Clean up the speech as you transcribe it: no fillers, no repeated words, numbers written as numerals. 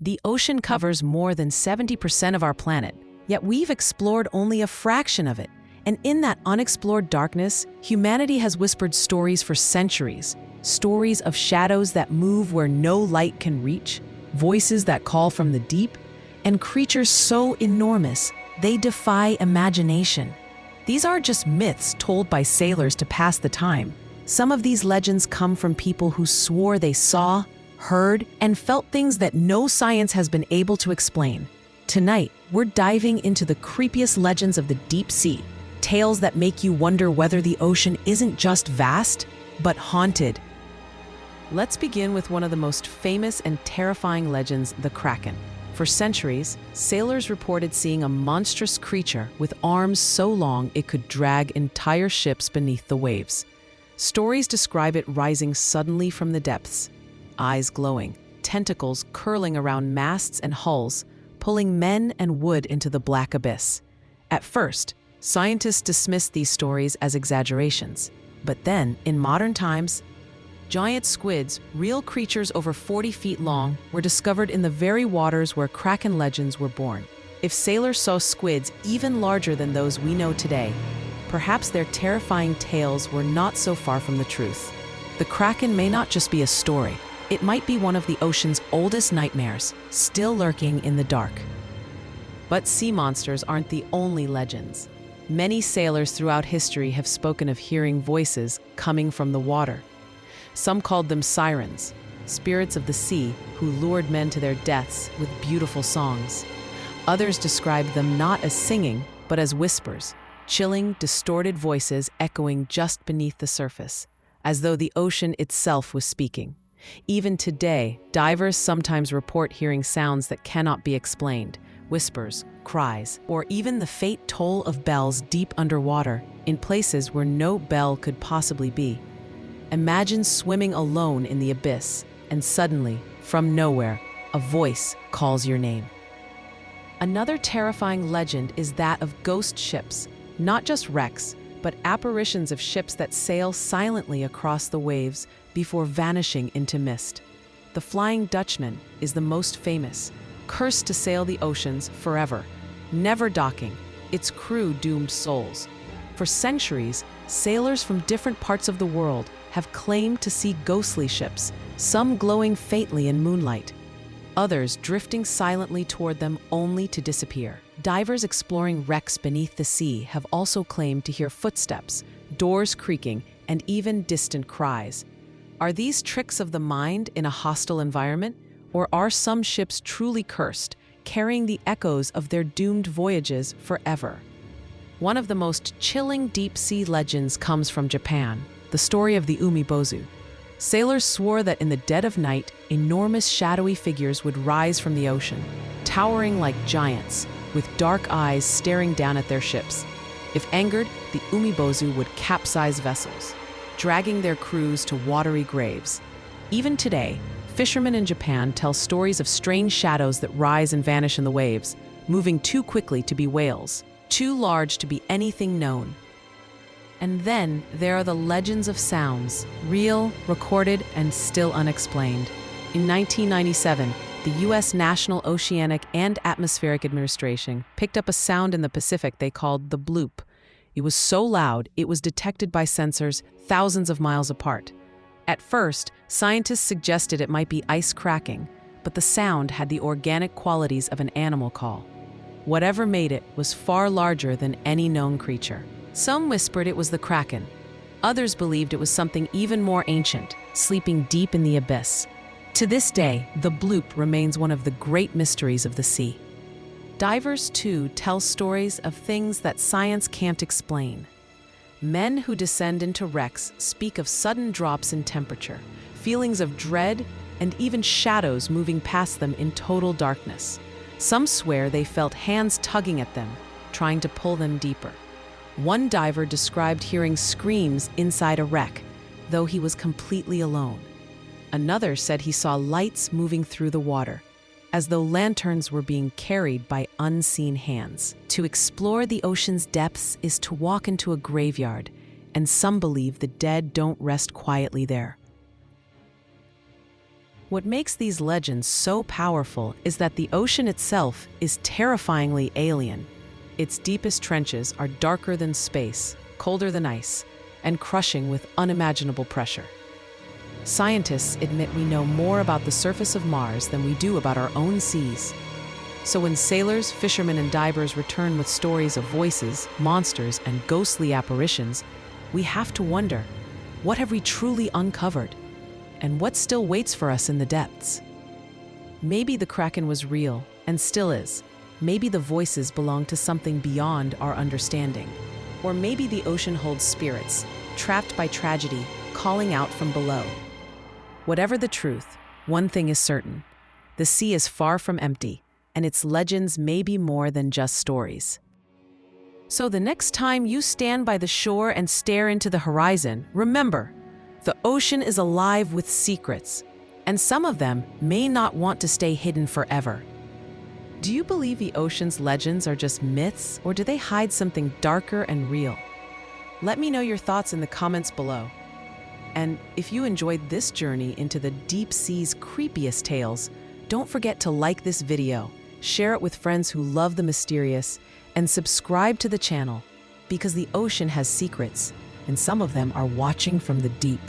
The ocean covers more than 70% of our planet, yet we've explored only a fraction of it. And in that unexplored darkness, humanity has whispered stories for centuries. Stories of shadows that move where no light can reach, voices that call from the deep, and creatures so enormous they defy imagination. These aren't just myths told by sailors to pass the time. Some of these legends come from people who swore they saw, heard, and felt things that no science has been able to explain. Tonight, we're diving into the creepiest legends of the deep sea, tales that make you wonder whether the ocean isn't just vast, but haunted. Let's begin with one of the most famous and terrifying legends, the Kraken. For centuries, sailors reported seeing a monstrous creature with arms so long it could drag entire ships beneath the waves. Stories describe it rising suddenly from the depths, eyes glowing, tentacles curling around masts and hulls, pulling men and wood into the black abyss. At first, scientists dismissed these stories as exaggerations. But then, in modern times, giant squids, real creatures over 40 feet long, were discovered in the very waters where Kraken legends were born. If sailors saw squids even larger than those we know today, perhaps their terrifying tales were not so far from the truth. The Kraken may not just be a story. It might be one of the ocean's oldest nightmares, still lurking in the dark. But sea monsters aren't the only legends. Many sailors throughout history have spoken of hearing voices coming from the water. Some called them sirens, spirits of the sea who lured men to their deaths with beautiful songs. Others described them not as singing, but as whispers, chilling, distorted voices echoing just beneath the surface, as though the ocean itself was speaking. Even today, divers sometimes report hearing sounds that cannot be explained, whispers, cries, or even the faint toll of bells deep underwater, in places where no bell could possibly be. Imagine swimming alone in the abyss, and suddenly, from nowhere, a voice calls your name. Another terrifying legend is that of ghost ships, not just wrecks, but apparitions of ships that sail silently across the waves before vanishing into mist. The Flying Dutchman is the most famous, cursed to sail the oceans forever, never docking, its crew doomed souls. For centuries, sailors from different parts of the world have claimed to see ghostly ships, some glowing faintly in moonlight, others drifting silently toward them only to disappear. Divers exploring wrecks beneath the sea have also claimed to hear footsteps, doors creaking, and even distant cries. Are these tricks of the mind in a hostile environment, or are some ships truly cursed, carrying the echoes of their doomed voyages forever? One of the most chilling deep-sea legends comes from Japan, the story of the Umibozu. Sailors swore that in the dead of night, enormous shadowy figures would rise from the ocean, towering like giants, with dark eyes staring down at their ships. If angered, the Umibozu would capsize vessels, dragging their crews to watery graves. Even today, fishermen in Japan tell stories of strange shadows that rise and vanish in the waves, moving too quickly to be whales, too large to be anything known. And then there are the legends of sounds, real, recorded, and still unexplained. In 1997, the U.S. National Oceanic and Atmospheric Administration picked up a sound in the Pacific they called the Bloop. It was so loud, it was detected by sensors thousands of miles apart. At first, scientists suggested it might be ice cracking, but the sound had the organic qualities of an animal call. Whatever made it was far larger than any known creature. Some whispered it was the Kraken. Others believed it was something even more ancient, sleeping deep in the abyss. To this day, the Bloop remains one of the great mysteries of the sea. Divers, too, tell stories of things that science can't explain. Men who descend into wrecks speak of sudden drops in temperature, feelings of dread, and even shadows moving past them in total darkness. Some swear they felt hands tugging at them, trying to pull them deeper. One diver described hearing screams inside a wreck, though he was completely alone. Another said he saw lights moving through the water, as though lanterns were being carried by unseen hands. To explore the ocean's depths is to walk into a graveyard, and some believe the dead don't rest quietly there. What makes these legends so powerful is that the ocean itself is terrifyingly alien. Its deepest trenches are darker than space, colder than ice, and crushing with unimaginable pressure. Scientists admit we know more about the surface of Mars than we do about our own seas. So when sailors, fishermen, and divers return with stories of voices, monsters, and ghostly apparitions, we have to wonder, what have we truly uncovered? And what still waits for us in the depths? Maybe the Kraken was real, and still is. Maybe the voices belong to something beyond our understanding. Or maybe the ocean holds spirits, trapped by tragedy, calling out from below. Whatever the truth, one thing is certain. The sea is far from empty, and its legends may be more than just stories. So the next time you stand by the shore and stare into the horizon, remember, the ocean is alive with secrets, and some of them may not want to stay hidden forever. Do you believe the ocean's legends are just myths, or do they hide something darker and real? Let me know your thoughts in the comments below. And if you enjoyed this journey into the deep sea's creepiest tales, don't forget to like this video, share it with friends who love the mysterious, and subscribe to the channel, because the ocean has secrets, and some of them are watching from the deep.